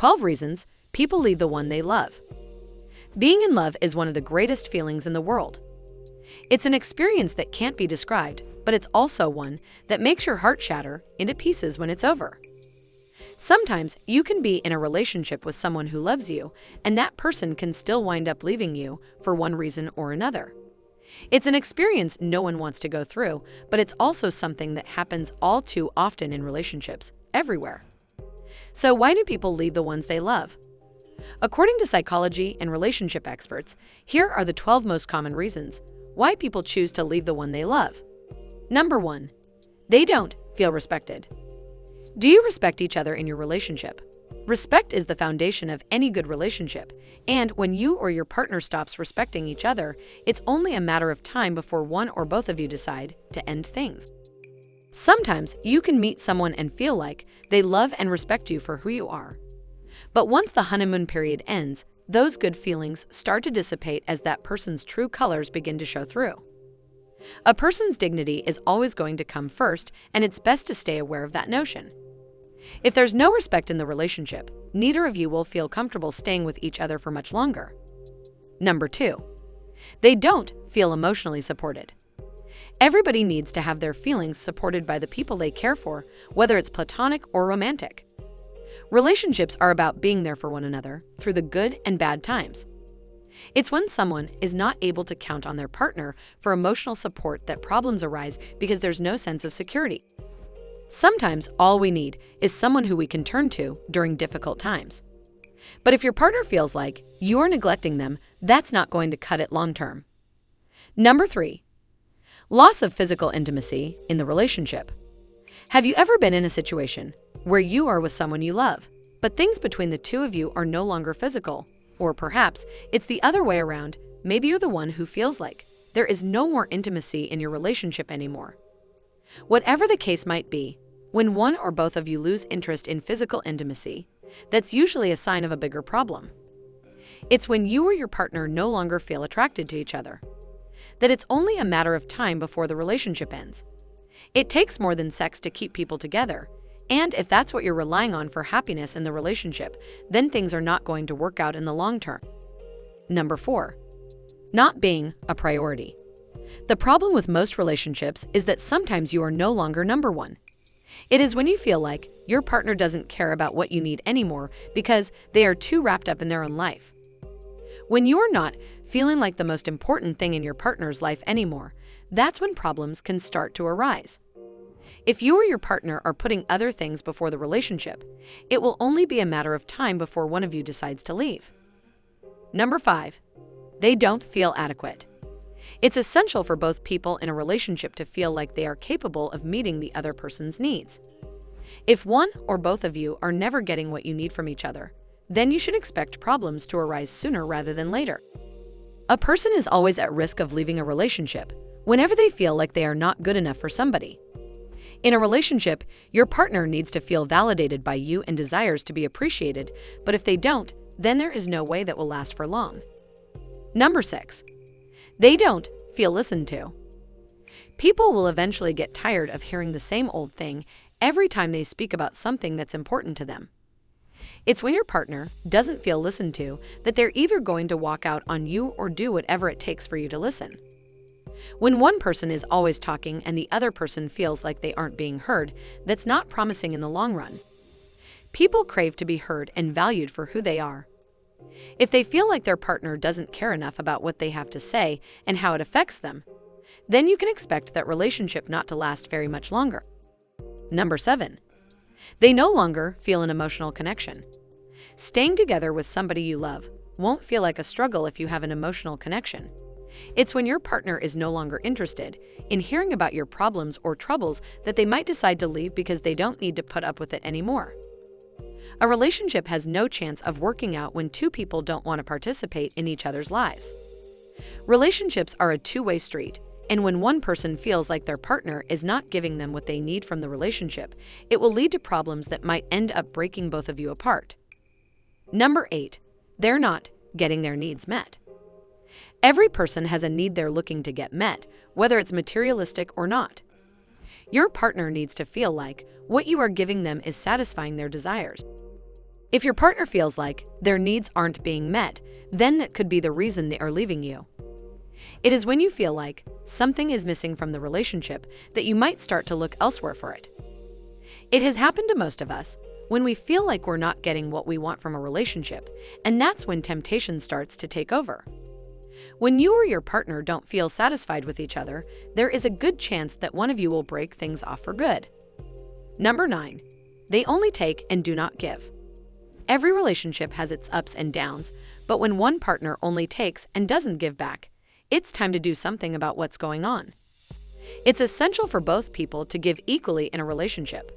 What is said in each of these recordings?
12 reasons people leave the one they love. Being in love is one of the greatest feelings in the world. It's an experience that can't be described, but it's also one that makes your heart shatter into pieces when it's over. Sometimes you can be in a relationship with someone who loves you, and that person can still wind up leaving you for one reason or another. It's an experience no one wants to go through, but it's also something that happens all too often in relationships, everywhere. So why do people leave the ones they love? According to psychology and relationship experts, here are the 12 most common reasons why people choose to leave the one they love. Number 1. They don't feel respected. Do you respect each other in your relationship? Respect is the foundation of any good relationship, and when you or your partner stops respecting each other, it's only a matter of time before one or both of you decide to end things. Sometimes you can meet someone and feel like they love and respect you for who you are. But once the honeymoon period ends, those good feelings start to dissipate as that person's true colors begin to show through. A person's dignity is always going to come first, and it's best to stay aware of that notion. If there's no respect in the relationship, neither of you will feel comfortable staying with each other for much longer. Number 2. They don't feel emotionally supported. Everybody needs to have their feelings supported by the people they care for, whether it's platonic or romantic. Relationships are about being there for one another through the good and bad times. It's when someone is not able to count on their partner for emotional support that problems arise because there's no sense of security. Sometimes all we need is someone who we can turn to during difficult times. But if your partner feels like you are neglecting them, that's not going to cut it long term. Number 3. Loss of physical intimacy in the relationship. Have you ever been in a situation where you are with someone you love, but things between the two of you are no longer physical? Or perhaps it's the other way around. Maybe you're the one who feels like there is no more intimacy in your relationship anymore. Whatever the case might be, when one or both of you lose interest in physical intimacy, that's usually a sign of a bigger problem. It's when you or your partner no longer feel attracted to each other, that it's only a matter of time before the relationship ends. It takes more than sex to keep people together, and if that's what you're relying on for happiness in the relationship, then things are not going to work out in the long term. Number 4. Not being a priority. The problem with most relationships is that sometimes you are no longer number one. It is when you feel like your partner doesn't care about what you need anymore because they are too wrapped up in their own life. When you are not feeling like the most important thing in your partner's life anymore, that's when problems can start to arise. If you or your partner are putting other things before the relationship, it will only be a matter of time before one of you decides to leave. Number 5. They don't feel adequate. It's essential for both people in a relationship to feel like they are capable of meeting the other person's needs. If one or both of you are never getting what you need from each other, then you should expect problems to arise sooner rather than later. A person is always at risk of leaving a relationship whenever they feel like they are not good enough for somebody. In a relationship, your partner needs to feel validated by you and desires to be appreciated, but if they don't, then there is no way that will last for long. Number 6. They don't feel listened to. People will eventually get tired of hearing the same old thing every time they speak about something that's important to them. It's when your partner doesn't feel listened to that they're either going to walk out on you or do whatever it takes for you to listen. When one person is always talking and the other person feels like they aren't being heard, that's not promising in the long run. People crave to be heard and valued for who they are. If they feel like their partner doesn't care enough about what they have to say and how it affects them, then you can expect that relationship not to last very much longer. Number 7. They no longer feel an emotional connection. Staying together with somebody you love won't feel like a struggle if you have an emotional connection. It's when your partner is no longer interested in hearing about your problems or troubles that they might decide to leave because they don't need to put up with it anymore. A relationship has no chance of working out when two people don't want to participate in each other's lives. Relationships are a two-way street, and when one person feels like their partner is not giving them what they need from the relationship, it will lead to problems that might end up breaking both of you apart. Number 8. They're not getting their needs met. Every person has a need they're looking to get met, whether it's materialistic or not. Your partner needs to feel like what you are giving them is satisfying their desires. If your partner feels like their needs aren't being met, then that could be the reason they are leaving you. It is when you feel like something is missing from the relationship that you might start to look elsewhere for it. It has happened to most of us when we feel like we're not getting what we want from a relationship, and that's when temptation starts to take over. When you or your partner don't feel satisfied with each other, there is a good chance that one of you will break things off for good. Number 9. They only take and do not give. Every relationship has its ups and downs, but when one partner only takes and doesn't give back, it's time to do something about what's going on. It's essential for both people to give equally in a relationship.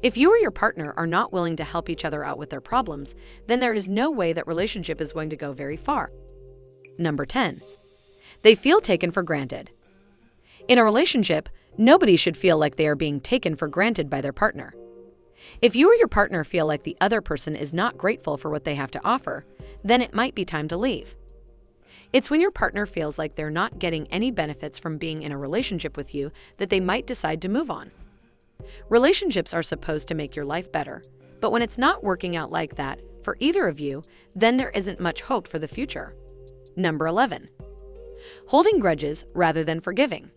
If you or your partner are not willing to help each other out with their problems, then there is no way that relationship is going to go very far. Number 10. They feel taken for granted. In a relationship, nobody should feel like they are being taken for granted by their partner. If you or your partner feel like the other person is not grateful for what they have to offer, then it might be time to leave. It's when your partner feels like they're not getting any benefits from being in a relationship with you that they might decide to move on. Relationships are supposed to make your life better, but when it's not working out like that for either of you, then there isn't much hope for the future. Number 11. Holding grudges rather than forgiving.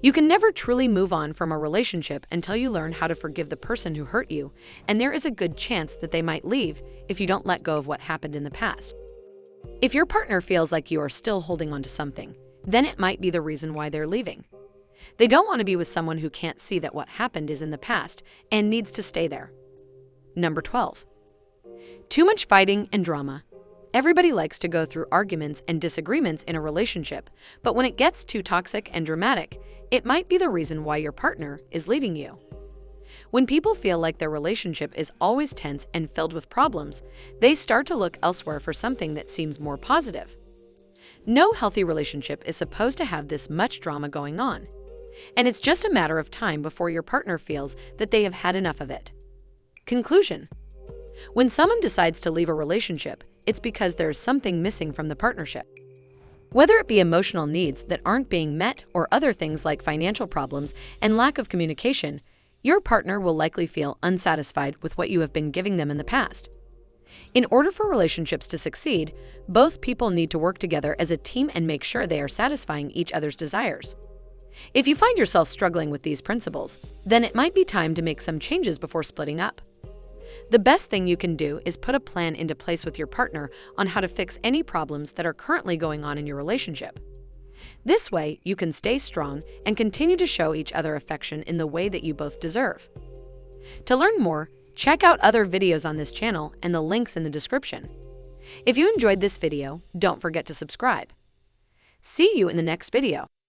You can never truly move on from a relationship until you learn how to forgive the person who hurt you, and there is a good chance that they might leave if you don't let go of what happened in the past. If your partner feels like you are still holding on to something, then it might be the reason why they're leaving. They don't want to be with someone who can't see that what happened is in the past and needs to stay there. Number 12. Too much fighting and drama. Everybody likes to go through arguments and disagreements in a relationship, but when it gets too toxic and dramatic, it might be the reason why your partner is leaving you. When people feel like their relationship is always tense and filled with problems, they start to look elsewhere for something that seems more positive. No healthy relationship is supposed to have this much drama going on, and it's just a matter of time before your partner feels that they have had enough of it. Conclusion. When someone decides to leave a relationship, it's because there's something missing from the partnership. Whether it be emotional needs that aren't being met or other things like financial problems and lack of communication, your partner will likely feel unsatisfied with what you have been giving them in the past. In order for relationships to succeed, both people need to work together as a team and make sure they are satisfying each other's desires. If you find yourself struggling with these principles, then it might be time to make some changes before splitting up. The best thing you can do is put a plan into place with your partner on how to fix any problems that are currently going on in your relationship. This way, you can stay strong and continue to show each other affection in the way that you both deserve. To learn more, check out other videos on this channel and the links in the description. If you enjoyed this video, don't forget to subscribe. See you in the next video.